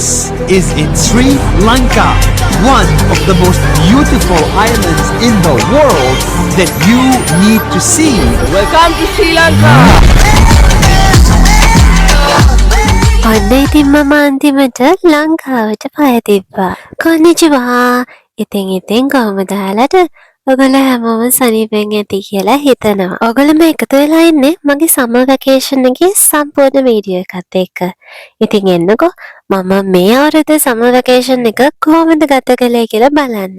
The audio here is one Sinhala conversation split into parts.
This is in Sri Lanka, one of the most beautiful islands in the world that you need to see. Welcome to Sri Lanka! ඔන්න ඉතින් මම අන්තිමට ලංකාවට පය තිබ්බා. කොන්නිචිවා. ඉතින් කොහොමද ඔයාලට? ඔයගොල්ලෝ හැමෝම සනීපෙන් ඇති කියලා හිතනවා. ඔයගොල්ලෝ එකතු වෙලා ඉන්නේ මගේ සමර් වැකේෂන් එකේ සම්පූර්ණ වීඩියෝ එකත් එක්ක. ඉතින් එන්නකෝ මම මේ අවුරුද්දේ සමර් වැකේෂන් එක කොහොමද ගත කළේ කියලා බලන්න.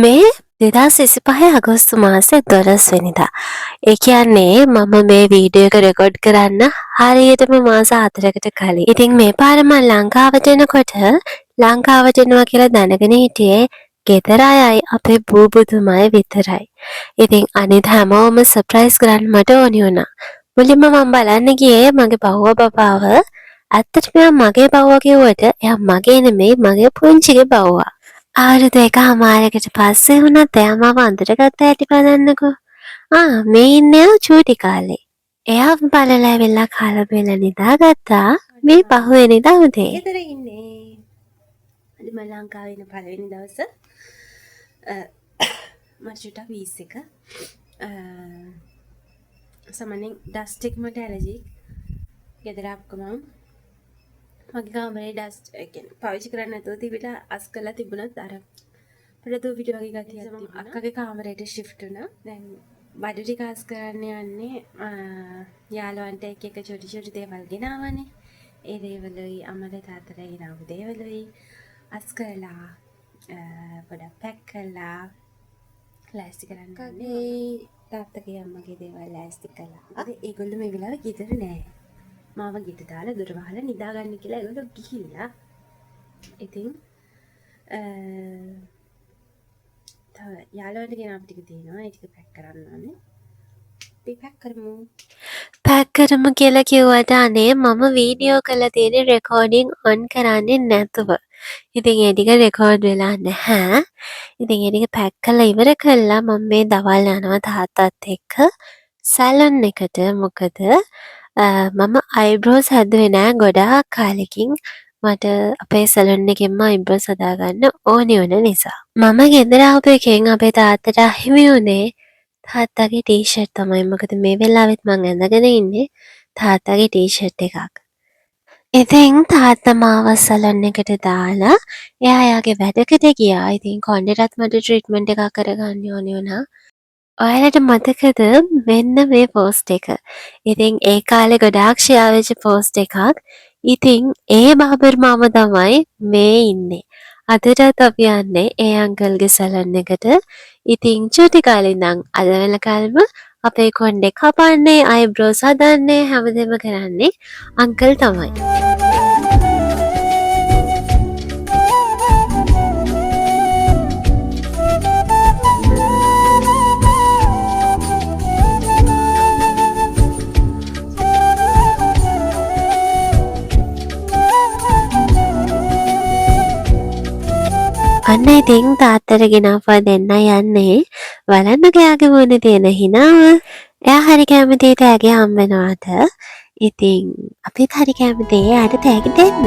මේ 2025 අගෝස්තු මාසේ 12 වෙනිදා. ඒ කියන්නේ මම මේ වීඩියෝ එක රෙකෝඩ් කරන්න හරියටම මාස 4කට කලින්. ඉතින් මේ පාර මම ලංකාවට එනකොට ලංකාවට එනවා කියලා දැනගෙන හිටියේ ගෙදර අයයි අපේ බූබුතුමයි විතරයි. ඉතින් අනිත් හැමෝම සර්ප්‍රයිස් කරන්න මට ඕනි වුණා. මුලින්ම මම බලන්න ගියේ මගේ බව්ව බබාව. ඇත්තටම මගේ බව්වා කිව්වට එයා මගේ නෙමෙයි මගේ පුංචිගේ බව්වා. අවුරුදු 1මාරකට පස්සේ වුණත් එයා මාව අඳුරගත්ත හැටි බලන්නකෝ. මේ ඉන්නේ චූටි කාලේ. එයා බලලා ඇවිල්ලා කාලා බෙලා නිදාගත්තා. මේ පහුවෙනිදා උදේ. ගෙදර ඉන්නේ. අද මම ලංකාවේ ඉන්න පළවෙනි දවස. මට චුට්ටක් වීස් එක. සමහරවිට ඩස්ට් එක මට ඇලර්ජික්. ගෙදර ආපුවම මගේ කාමරේ ඩස්ට් කියන්නේ පාවිච්චි කරන්න නැතුව තිබිලා අස් කරලා තිබුණත් අර පොඩ වීඩියෝ වගේ ගතියක් තිබුණා. අක්කගේ කාමරේට ෂිෆ්ට් වුණා. දැන් බඩු ටික අස් කරන්න යන්නේ යාළුවන්ට එක චොටි දේවල් ගෙනාවනේ. ඒ දේවලුයි අම්මලා තාත්තලා ගෙනාවු දේවලුයි අස් කරලා පොඩක් පැක් කරලා ලෑස්ති කරන්න ගන්නේ. තාත්තගේ අම්මගේ දේවල් ලෑස්ති කළා. ඒගොල්ලෝ මේ වෙලාවේ ගෙදර නෑ. මාව ගෙට දාලා දොර වහලා නිදාගන්න කියලා ඒගොල්ලෝ ගිහිල්ලා. ඉතින් තව යාළුවන්ට ගෙනාපු ටික තියෙනවා. ඒ ටික පැක් කරන්න ඕනේ. අපි පැක් කරමු. පැක් කරමු කියලා කිව්වට අනේ මම වීඩියෝ කරලා තියෙන රෙකෝඩින් ඔන් කරන්නේ නැතුව. ඉතින් ඒ ටික රෙකෝඩ් වෙලා නැහැ. ඉතින් ඒ ටික පැක් කරලා ඉවර කළා මම මේ දවල් යනවා තාත්තත් එක්ක සැලොන් එකට. මොකද මම අයිබ්‍රෝස් හැදුවේ නෑ ගොඩාක් කාලෙකින්. මට අපේ සැලොන් එකෙන්ම අයිබ්‍රෝස් හදාගන්න ඕනි වුණ නිසා. මම ගෙදර ආපු එකෙන් අපේ තාත්තට අහිමි වුණේ තාත්තගේ ටී-ෂර්ට් තමයි. මොකද මේ වෙලාවෙත් මං ඇඳගෙන ඉන්නේ තාත්තගේ ටී-ෂර්ට් එකක්. ඉතින් තාත්තා මාව සැලොන් එකට දාලා එයා එයාගේ වැඩකට ගියා. ඉතින් කොණ්ඩේටත් මට ට්‍රීට්මන්ට් එකක් කරගන්න ඕනි වුණා. ඔයාලට මතකද මෙන්න මේ පෝස්ට් එක. ඉතින් ඒ කාලේ ගොඩාක් ෂෙයා වෙච්ච පෝස්ට් එකක්. ඉතින් ඒ බාබර් මාමා තමයි මේ ඉන්නේ. අදටත් අපි යන්නේ ඒ අංකල්ගේ සැලොන් එකට. ඉතින් චූටි කාලේ ඉඳන් අද වෙනකල්ම අපේ කොණ්ඩේ කපන්නේ, අයිබ්‍රෝස් හදන්නේ, හැමදේම කරන්නේ අංකල් තමයි. අන්න ඉතින් තාත්තට ගෙනාවා දෙන්න යන්නේ. බලන්න එයාගේ මුණේ තියෙන හිනාව. එයා හරි කැමතියි තෑගි හම්බෙනවාට. ඉතින් අපිත් හරි කැමතියි එයාට තෑගි දෙන්න.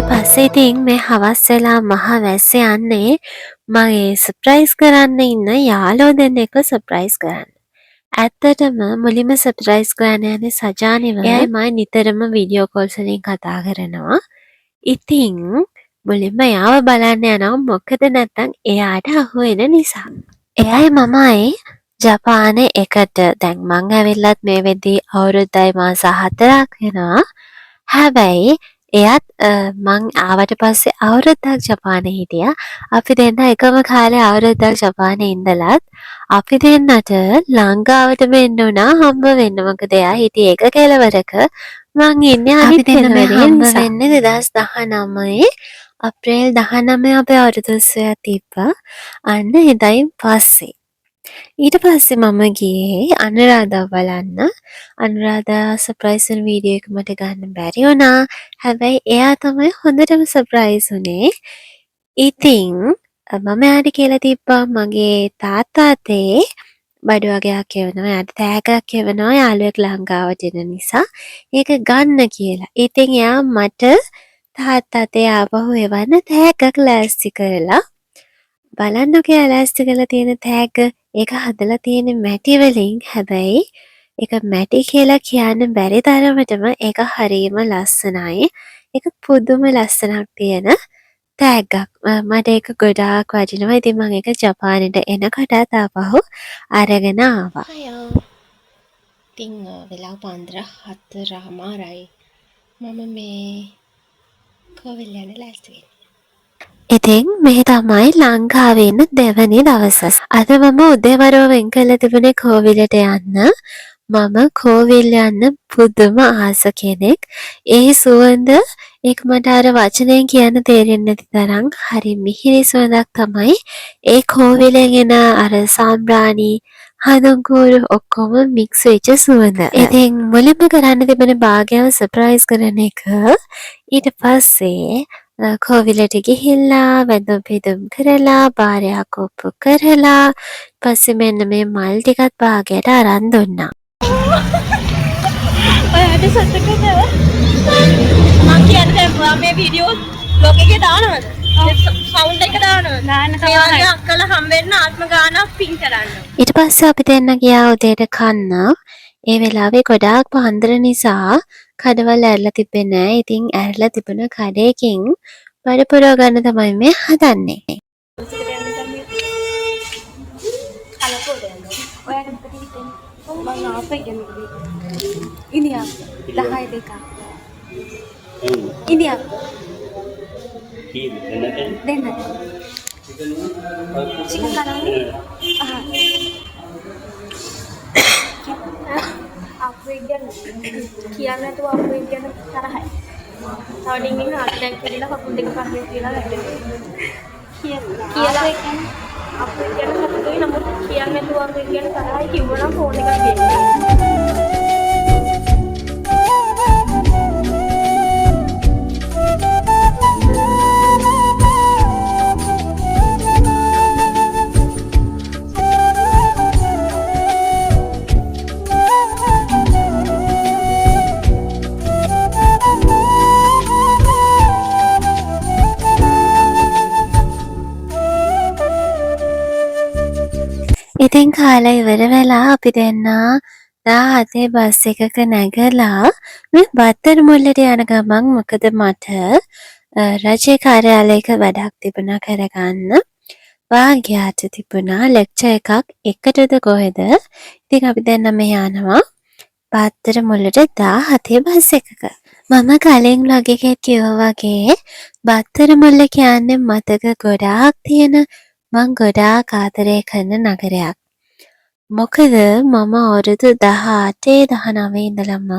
පස්සේ ඉතින් මේ හවස් වෙලා මහ වැස්ස යන්නේ මගේ සර්ප්‍රයිස් කරන්න ඉන්න යාළුවෝ දෙන්නෙක්ව සර්ප්‍රයිස් කරන්න. ඇත්තටම මුලින්ම සර්ප්‍රයිස් කරන්න යන්නේ සජානිව. එයායි මම නිතරම වීඩියෝ කෝල්ස් වලින් කතා කරනවා. ඉතින් මුලින්ම එයාව බලන්න යනවා. මොකද නැත්තම් එයාට අහු වෙන නිසා. එයායි මමයි ජපානයේ එකට දැන් මං ඇවිල්ලත් මේ වෙද්දී අවුරුද්දයි මාස 4ක් වෙනවා. හැබැයි එයත් මං ආවට පස්සේ අවුරුද්දක් ජපානයේ හිටියා. අපි දෙන්න එකම කාලේ අවුරුද්දක් ජපානයේ ඉඳලත් අපි දෙන්නට ලංකාවටම එන්න උනා හම්බ වෙන්න. මොකද එයා හිටියේ එක කෙළවරක මං ඉන්නේ අනිත් කෙළවරේ. හම්බ වෙන්නේ 2019 අප්‍රේල් 19 අපේ අවුරුදු උත්සවයක් තිබ්බා. අන්න එදායින් පස්සේ ඊට පස්සේ මම ගියේ අනුරාධා බලන්න. අනුරාධා සර්ප්‍රයිස් වෙන වීඩියෝ එක මට ගන්න බැරි වුණා. හැබැයි එයා තමයි හොඳටම සර්ප්‍රයිස් වුණේ. ඉතින් මම එයාට කියලා තිබ්බා මගේ තාත්තාතේ බඩු වගේක් එවනවා. එයාට තෑග්ගක් එවනවා යාළුවෙක් ලංකාවට එන නිසා. ඒක ගන්න කියලා. ඉතින් එයා මට තාත්තාතේ ආපහු එවන්න තෑග්ගක් ලෑස්ති කරලා බලන්නකෝ එයා ලෑස්ති කරලා තියෙන තෑග්ග. ඒක හදලා තියෙන්නේ මැටි වලින්. හැබැයි ඒක මැටි කියලා කියන්න බැරි තරමටම ඒක හරිම ලස්සනයි. ඒක පුදුම ලස්සනක් තියෙන තෑග්ගක්. මට ඒක ගොඩාක් වටිනවා. ඉතින් මම ඒක ජපානෙට එනකොටත් ආපහු අරගෙන ආවා. ඉතින් වෙලාව පාන්දර 4:00යි. මම මේ කෝවිල් යන ලෑස්ති වෙන්නේ. ඉතින් මේ තමයි ලංකාවේ ඉන්න දෙවැනි දවස. අද මම උදේවරුව වෙන් කරලා තිබුණේ කෝවිලට යන්න. මම කෝවිල් යන්න පුදුම ආස කෙනෙක්. ඒ සුවඳ ඒක මට අර වචනයෙන් කියන්න තේරෙන්නේ නැති තරම් හරි මිහිරි සුවඳක් තමයි ඒ කෝවිලෙන් එන අර සාම්බ්‍රාණි හඳුන්කූරු ඔක්කොම මික්ස් වෙච්ච සුවඳ. ඉතින් මුලින්ම කරන්න තිබෙන භාග්‍යව සර්ප්‍රයිස් කරන එක. ඊට පස්සේ කෝවිලට ගිහිල්ලා වැඳුම් පිදුම් කරලා බාරයක් ඔප්පු කරලා පස්සේ මෙන්න මේ මල් ටිකත් භාගයට අරන් දුන්නා. ඔයාට සතුටුද? මම කියන්නේ දැන් මේ වීඩියෝ බ්ලොග් එකේ දානවද? සවුන්ඩ් එක දානවද? දාන්න තමයි. මේ වගේ අක්කලා හම්බෙන්න ආත්ම ගානක් පින් කරන්න. ඊට පස්සේ අපි දෙන්න ගියා උදේට කන්න. ඒ වෙලාවේ ගොඩාක් පාන්දර නිසා කඩවල් ඇරලා තිබෙන්නේ නැහැ. ඉතින් ඇරලා තිබුණ කඩේකින් බඩ පුරව ගන්න තමයි මේ හදන්නේ. ඔයාට පිටින් මම ආපෙ යන්නේ. ඉනියා 10 2. ඉනියා දෙන්න. චිකන් කරන්නේ. අපේ ගැන කියන්නේ නැතුව අපේ ගැන තරහයි. තවඩින් ඉන්න අත්දැක කියලා කකුල් දෙක පහේ තියලා වැටෙනවා. කියලා අපේ ගැන සතුටුයි නමුත් කියන්නේ නැතුව අපේ ගැන තරහයි කිව්වනම් ෆෝන් එකක් දෙන්නේ. ඉතින් කාලා ඉවර වෙලා අපි දෙන්න 17 බස් එකක නැගලා මේ බත්තර මුල්ලට යන ගමන් මොකද මට රජයේ කාර්යාලයක වැඩක් තිබුණා කරගන්න. වාග්යාට තිබුණා ලෙක්චර් එකක් එකටද කොහෙද. ඉතින් අපි දෙන්න මේ යනවා බත්තර මුල්ලට 17 බස් එකක. මම කලින් vlog එකේ කිව්වා වගේ බත්තර මුල්ල කියන්නේ මතක ගොඩාක් තියෙන මං ගොඩාක් ආදරය කරන නගරයක්. මොකද මම අවුරුදු 18 19 ඉඳලම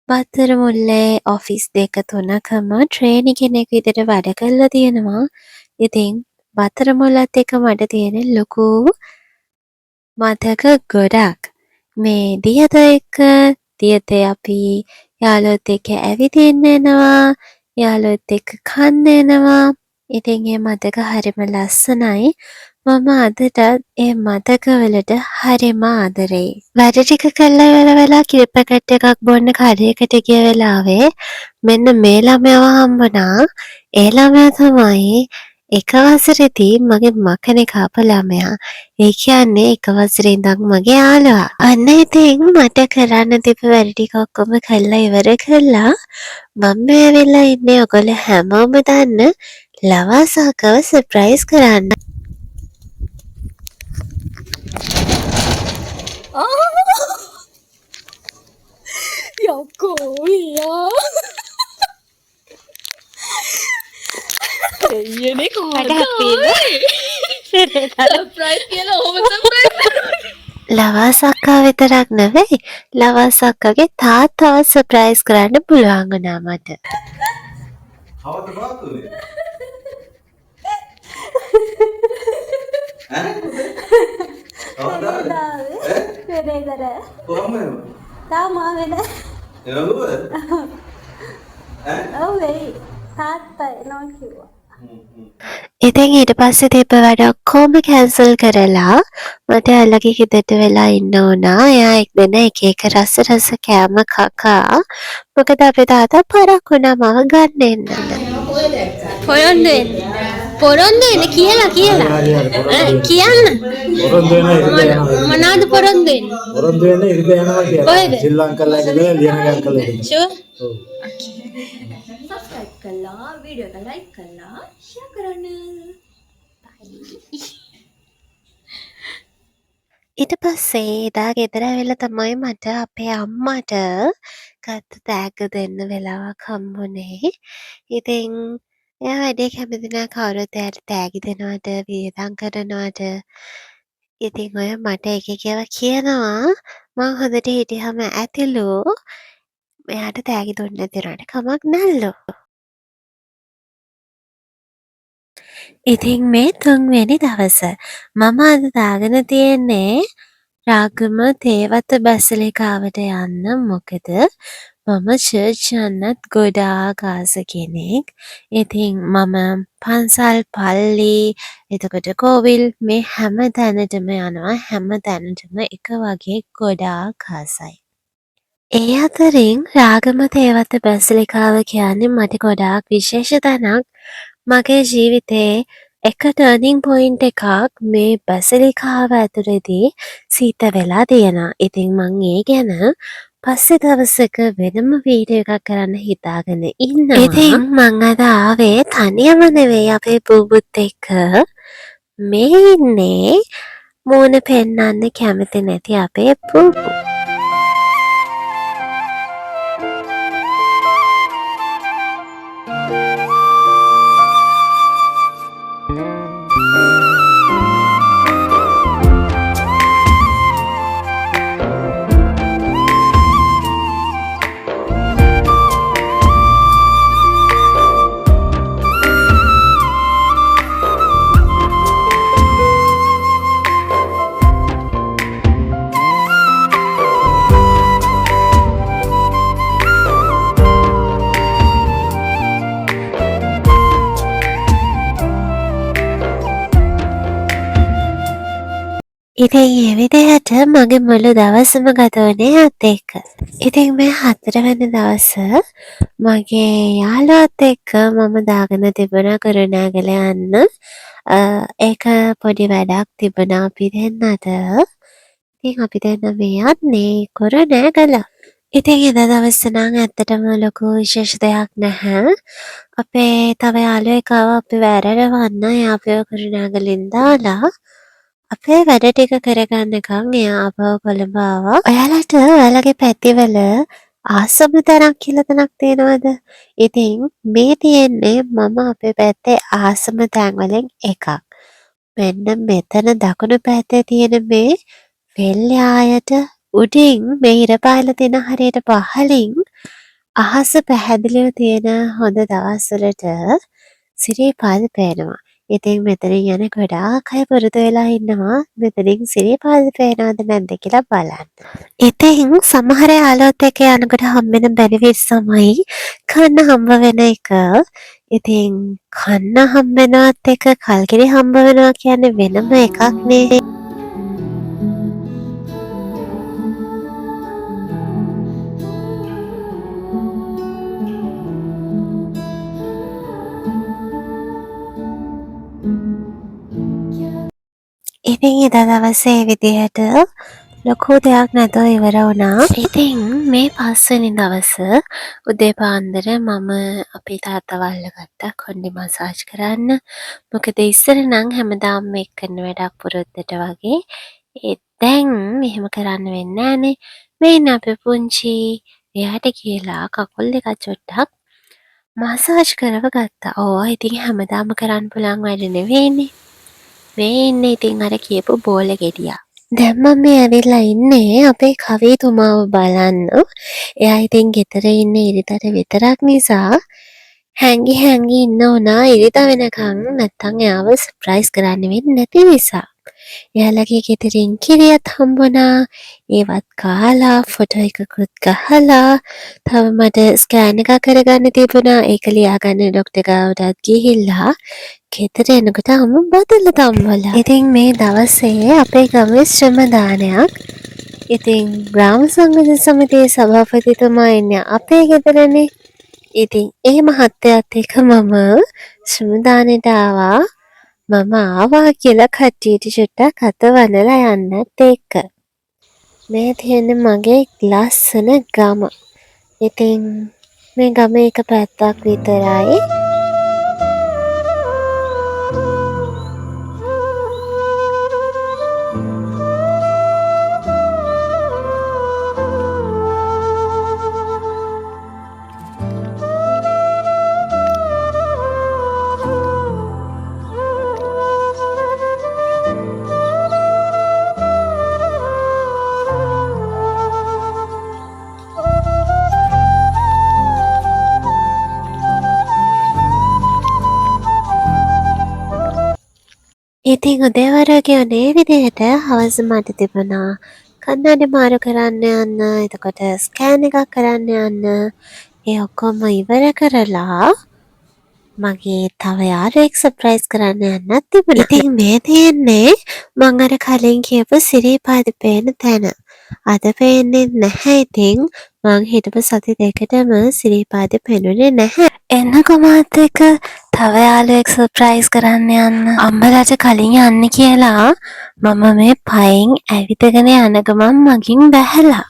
බත්තර මුල්ලේ ඔෆිස් 2-3කම ට්‍රේනි කෙනෙක් විදිහට වැඩ කරලා තියෙනවා. ඉතින් බත්තර මුල්ලත් එක්ක මට තියෙන ලොකු මතක ගොඩක්. මේ දියතේ අපි යාළුවොත් එක්ක ඇවිදින්න එනවා. යාළුවොත් එක්ක කන්න එනවා. ඉතින් ඒ මතක හරිම ලස්සනයි. මම අදටත් ඒ මතකවලට හරිම ආදරෙයි. වැඩ ටික කළා ඉවර වෙලා කිරි පැකට් එකක් බොන්න කඩේකට ගිය වෙලාවේ මෙන්න මේ ළමයාව හම්බුණා. ඒ ළමයා තමයි එක වසරේදී මගේ මකනේ කාප ළමයා. ඒ කියන්නේ එක වසරේ ඉඳන් මගේ යාළුවා. අන්න ඉතින් මට කරන්න තිබ්බ වැඩ ටික ඔක්කොම කළා ඉවර කළා. මම ඇවිල්ලා ඉන්නේ ඔයගොල්ලෝ හැමෝම දන්න ලවාසාකව සර්ප්‍රයිස් කරන්න. යකෝ යා එයනේ කොහොමද සර්ප්‍රයිස් කියලා ඔහොම සර්ප්‍රයිස් ලවාසක්කා විතරක් නෙවෙයි ලවාසක්කගේ තාත්තව සර්ප්‍රයිස් කරන්න පුළුවන් වුණා මට. කවද බාතුනේ? ඈ? කොහොමද? තාම ආවේ නෑ. එනවද? ඔව් වෙයි. තාත්තා එනවා කිව්වා. ඉතින් ඊට පස්සේ තිබ්බ වැඩ ඔක්කොම කැන්සල් කරලා මට ඇල්ලගේ හිතට වෙලා ඉන්න වුණා. එයා එක්දෙනා එක එක රස රස කෑම කකා. මොකද අපේ තාත්තා පරක් වුණා මාව ගන්න එන්න. පොරොන්දු වෙන්න කියලා කියන්න. මොනවද පොරොන්දු වෙන්නේ? පොරොන්දු වෙන්න ඉරිද යනවා කියලා. ශ්‍රී ලංකාවේ ඉඳලා ලියන ගාන්කලා ඉන්න. ෂුවර්? ඔව්. සබ්ස්ක්‍රයිබ් කළා, වීඩියෝ එක ලයික් කළා, ෂෙයා කරන්න. ඊට පස්සේ එදා ගෙදර ඇවිල්ලා තමයි මට අපේ අම්මට ගත්ත තෑග්ග දෙන්න වෙලාවක් හම්බුනේ. ඉතින් එයා වැඩේ කැමති නෑ කවුරුත් එයාට තෑගි දෙනවට වියදම් කරනවට. ඉතින් ඔය මට එක එක ඒවා කියනවා මං හොඳට හිටියම ඇතිලු එයාට තෑගි දුන්නේ නැති වුණාට කමක් නැල්ලු. ඉතින් මේ 3 වෙනි දවස මම අද දාගෙන තියෙන්නේ රාගම තේවත බැසලිකාවට යන්න. මොකද මම චර්ච් යන්නත් ගොඩාක් ආස කෙනෙක්. ඉතින් මම පන්සල් පල්ලි එතකොට කෝවිල් මේ හැම තැනටම යනවා. හැම තැනටම එක වගේ ගොඩාක් ආසයි. ඒ අතරින් රාගම තේවත බැසලිකාව කියන්නේ මට ගොඩාක් විශේෂ තැනක්. මගේ ජීවිතේ එක ටර්නින් පොයින්ට් එකක් මේ බැසලිකාව ඇතුළේදී සිද්ධ වෙලා තියෙනවා. ඉතින් මං ඒ ගැන පස්සේ දවසක වෙනම වීඩියෝ එකක් කරන්න හිතාගෙන ඉන්නවා. ඉතින් මං අද ආවේ තනියම නෙවෙයි අපේ බූබුත් එක්ක. මේ ඉන්නේ මූණ පෙන්නන්න කැමති නැති අපේ බූබු. ඉතින් ඒ විදිහට මගේ මුළු දවසම ගත වුණේ අත් එක්ක. ඉතින් මේ 4 වෙනි දවස මගේ යාළුවත් එක්ක මම දාගෙන තිබුණා කුරුණෑගල යන්න. ඒක පොඩි වැඩක් තිබුණා අපි දෙන්නට. ඉතින් අපි දෙන්න මේ යන්නේ කුරුණෑගල. ඉතින් එදා දවස නම් ඇත්තටම ලොකු විශේෂ දෙයක් නැහැ. අපේ තව යාළුවෙක් ආවා අපි වැරදවන්න. එයා අපිව කුරුණෑගලින් දාලා අපේ වැඩ ටික කරගන්නකම් එයා ආපහු කොළඹ ආවා. ඔයාලට ඔයාලගේ පැතිවල ආසම තැනක් කියලා තැනක් තියෙනවද? ඉතින් මේ තියෙන්නේ මම අපේ පැත්තේ ආසම තැන් වලින් එකක්. මෙන්න මෙතන දකුණු පැත්තේ තියෙන මේ වෙල්යායට උඩින් මේ ඉර පායලා තියෙන හරියට පහලින් අහස පැහැදිලිව තියෙන හොඳ දවස්වලට සිරිපාද පේනවා. ඉතින් මෙතනින් යන ගොඩාක් අය පුරුදු වෙලා ඉන්නවා මෙතනින් සිරිපාද පේනවද නැද්ද කියලා බලන්න. ඉතින් සමහර යාළුවොත් එක්ක යනකොට හම්බෙන බැනිෆිට්ස් තමයි කන්න හම්බ වෙන එක. ඉතින් කන්න හම්බ වෙනවත් එක්ක කල්කිරි හම්බ වෙනවා කියන්නේ වෙනම එකක් නේ. ඉතින් එදා දවසේ විදිහට ලොකු දෙයක් නැතුව ඉවර වුණා. ඉතින් මේ 5 වෙනි දවස උදේ පාන්දර මම අපේ තාත්තව අල්ලගත්තා කොණ්ඩේ මසාජ් කරන්න. මොකද ඉස්සර නම් හැමදාම මේක කරන වැඩක් පුරුද්දට වගේ. දැන් එහෙම කරන්න වෙන්නේ නැහනේ. මේ ඉන්න අපේ පුංචි එයාට කියලා කකුල් දෙක චොට්ටක් මසාජ් කරව ගත්තා. ඕවා ඉතින් හැමදාම කරන්න පුළුවන් වැඩ නෙවෙයිනේ. මේ ඉන්නේ ඉතින් අර කියපු බෝල ගෙඩියා. දැන් මම මේ ඇවිල්ලා ඉන්නේ අපේ කවිතුමාව බලන්න. එයා ඉතින් ගෙදර ඉන්නේ ඉරිදට විතරක් නිසා හැංගි ඉන්න උනා ඉරිද වෙනකන් නැත්තම් එයාව සර්ප්‍රයිස් කරන්න වෙන්නේ නැති නිසා. එයාලගේ ගෙදරින් කිරියත් හම්බුණා. ඒවත් කාලා ෆොටෝ එකකුත් ගහලා තව මට ස්කෑන් එකක් කරගන්න තිබුණා. ඒක ලියාගන්න ඩොක්ටර් ගාවටත් ගිහිල්ලා ගෙදර එනකොට අම්මා බදලා තම්බලා. ඉතින් මේ දවසේ අපේ ගමේ ශ්‍රමදානයක්. ඉතින් ග්‍රාම සංගঠন සමිතියේ සභාපතිතුමා ඉන්නේ අපේ ගෙදරනේ. ඉතින් ඒ මහත්තයාත් එක්ක මම ශ්‍රමදානෙට ආවා. මම ආවා කියලා කට්ටියට චුට්ටක් අත වනලා යන්නත් එක්ක. මේ තියෙන්නේ මගේ ලස්සන ගම. ඉතින් මේ ගමේ එක පැත්තක් විතරයි. ඉතින් උදේවරුගේ උනේ විදිහට හවස මට තිබුණා කන්නඩි මාරු කරන්න යන්න, එතකොට ස්කෑන් එකක් කරන්න යන්න. ඒ ඔක්කොම ඉවර කරලා මගේ තව යාළුවෙක් සර්ප්‍රයිස් කරන්න යන්නත් තිබුණා. ඉතින් මේ තියෙන්නේ මං අර කලින් කියපු සිරිපාද පේන තැන. අද පේන්නේ නැහැ. ඉතින් මං හිටපු සති දෙකටම සිරිපාද පෙනුනේ නැහැ. එන්න කොමාත් එක තව යාළුවෙක් සර්ප්‍රයිස් කරන්න යන්න අම්මලාට කලින් යන්න කියලා මම මේ පයින් ඇවිදගෙන යන ගමන් මගින් බැහැලා.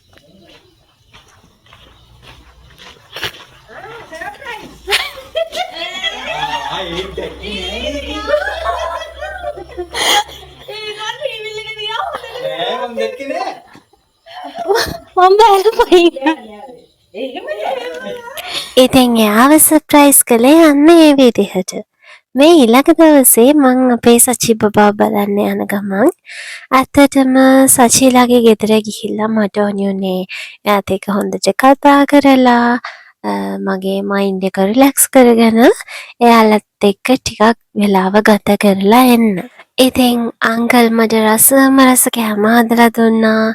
ඉතින් එයාව සර්ප්‍රයිස් කළේ යන්න ඒ විදිහට. මේ ඊළඟ දවසේ මං අපේ සචි බබා බලන්න යන ගමන් ඇත්තටම සචිලාගේ ගෙදර ගිහිල්ලා මට ඕනි උනේ එයාත් එක්ක හොඳට කතා කරලා මගේ මයින්ඩ් එක රිලැක්ස් කරගෙන එයාලත් එක්ක ටිකක් වෙලාව ගත කරලා එන්න. ඉතින් අංකල් මට රසම රස කෑම හදලා දුන්නා.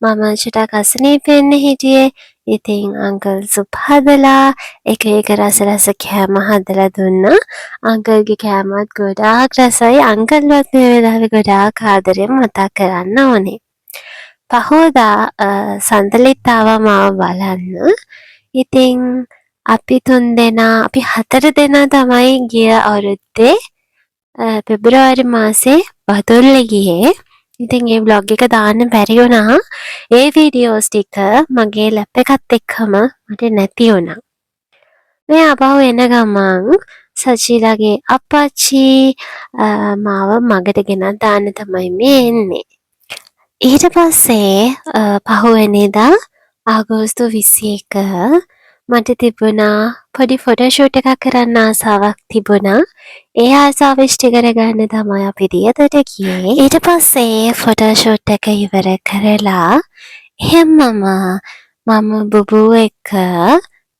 මම චුට්ටක් අසනීපෙන්න හිටියේ. ඉතින් අංකල් සුප් හදලා එක එක රස කෑම හදලා දුන්නා. අංකල්ගේ කෑමත් ගොඩාක් රසයි. අංකල්වත් මේ වෙලාවේ ගොඩාක් ආදරෙන් මතක් කරන්න ඕනේ. පහෝදා සඳලිත් ආවා මාව බලන්න. ඉතින් අපි 4 දෙනා තමයි ගිය අවුරුද්දේ පෙබරවාරි මාසේ බදුල්ලේ ගියේ. ඉතින් ඒ vlog එක දාන්න බැරි වුණා. ඒ වීඩියෝස් ටික මගේ ලැප් එකත් එක්කම මට නැති වුණා. මේ ආපහු එන ගමන් සචිලාගේ අප්පච්චි මාව මගට ගෙනත් දාන්න තමයි මේ එන්නේ. ඊට පස්සේ පහුවෙනිදා අගෝස්තු 21 මට තිබුණා පොඩි ෆොටෝෂූට් එකක් කරන්න ආසාවක් තිබුණා. ඒ ආසාව ඉෂ්ට කරගන්න තමයි අපි දියතට ගියේ. ඊට පස්සේ ෆොටෝෂූට් එක ඉවර කරලා එහෙම්මම මම බුබුව එක්ක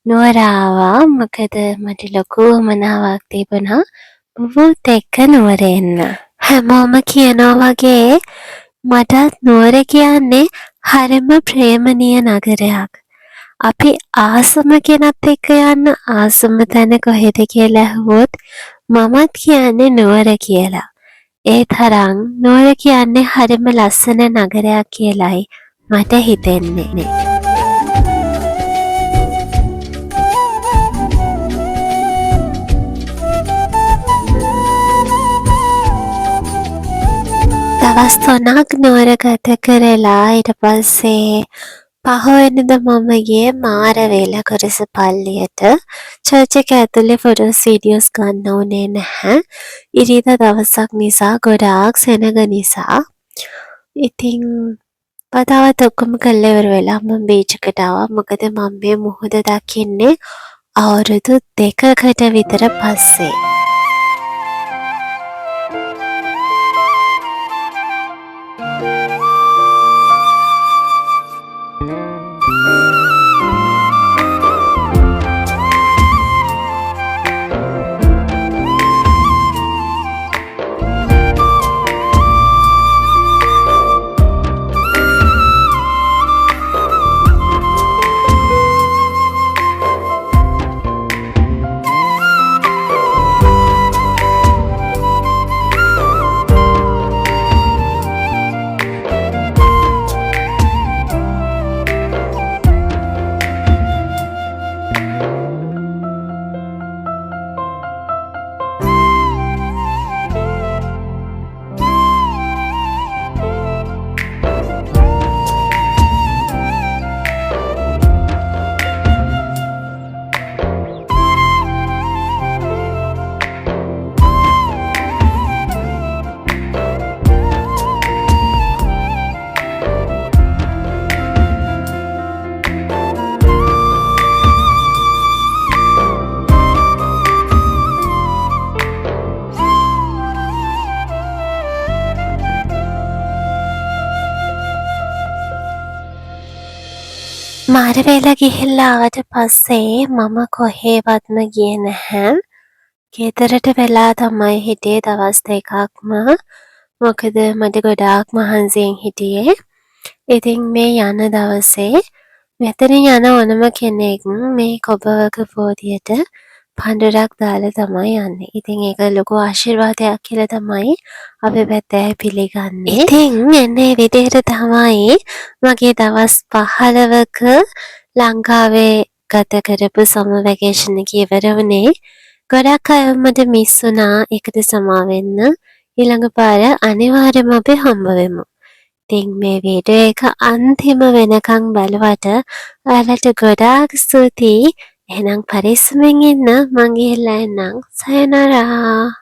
නුවර ආවා. මොකද මට ලොකු උවමනාවක් තිබුණා බුබුත් එක්ක නුවර එන්න. හැමෝම කියනවා වගේ මටත් නුවර කියන්නේ හරිම ප්‍රේමණීය නගරයක්. අපි ආසම කෙනත් එක්ක යන්න ආසම තැන කොහෙද කියලා ඇහුවොත් මමත් කියන්නේ නුවර කියලා. ඒ තරම් නුවර කියන්නේ හරිම ලස්සන නගරයක් කියලයි මට හිතෙන්නේ. දවස් 3ක් නුවර ගත කරලා ඊට පස්සේ පහුවෙනිදා මම ගියේ මාරවේල කුරුස පල්ලියට. චර්ච් එක ඇතුලේ ෆොටෝස් වීඩියෝස් ගන්න ඕනේ නැහැ. ඉරිදා දවසක් නිසා ගොඩාක් සෙනග නිසා. ඉතින් පතාවත් ඔක්කොම කළා ඉවර වෙලා මම බීච් එකට ආවා. මොකද මම මේ මුහුද දකින්නේ අවුරුදු 2කට විතර පස්සේ. මාර වෙලා ගිහිල්ලා ආවට පස්සේ මම කොහේවත්ම ගියේ නැහැ. ගෙදරට වෙලා තමයි හිටියේ දවස් දෙකක්ම. මොකද මට ගොඩාක් මහන්සියෙන් හිටියේ. ඉතින් මේ යන දවසේ මෙතන යන ඕනම කෙනෙක් මේ කොබවක බෝධියට පඳුරක් දාලා තමයි යන්නේ. ඉතින් ඒක ලොකු ආශිර්වාදයක් කියලා තමයි අපි පැත්තේ පිළිගන්නේ. ඉතින් එන්නේ විදිහට තමයි මගේ දවස් 15ක ලංකාවේ ගත කරපු සමර් වැකේෂන් එක ඉවර වුණේ. ගොඩක් අය මට මිස් වුණා. ඒකට සමා වෙන්න. ඊළඟ පාර අනිවාර්යයෙන්ම අපි හම්බ වෙමු. ඉතින් මේ වීඩියෝ එක අන්තිම වෙනකන් බලවට ඔයාලට ගොඩාක් ස්තුතියි. එහෙනම් පරිස්සමෙන් ඉන්න. මං ගිහිල්ලා එන්නම්. සයනරා.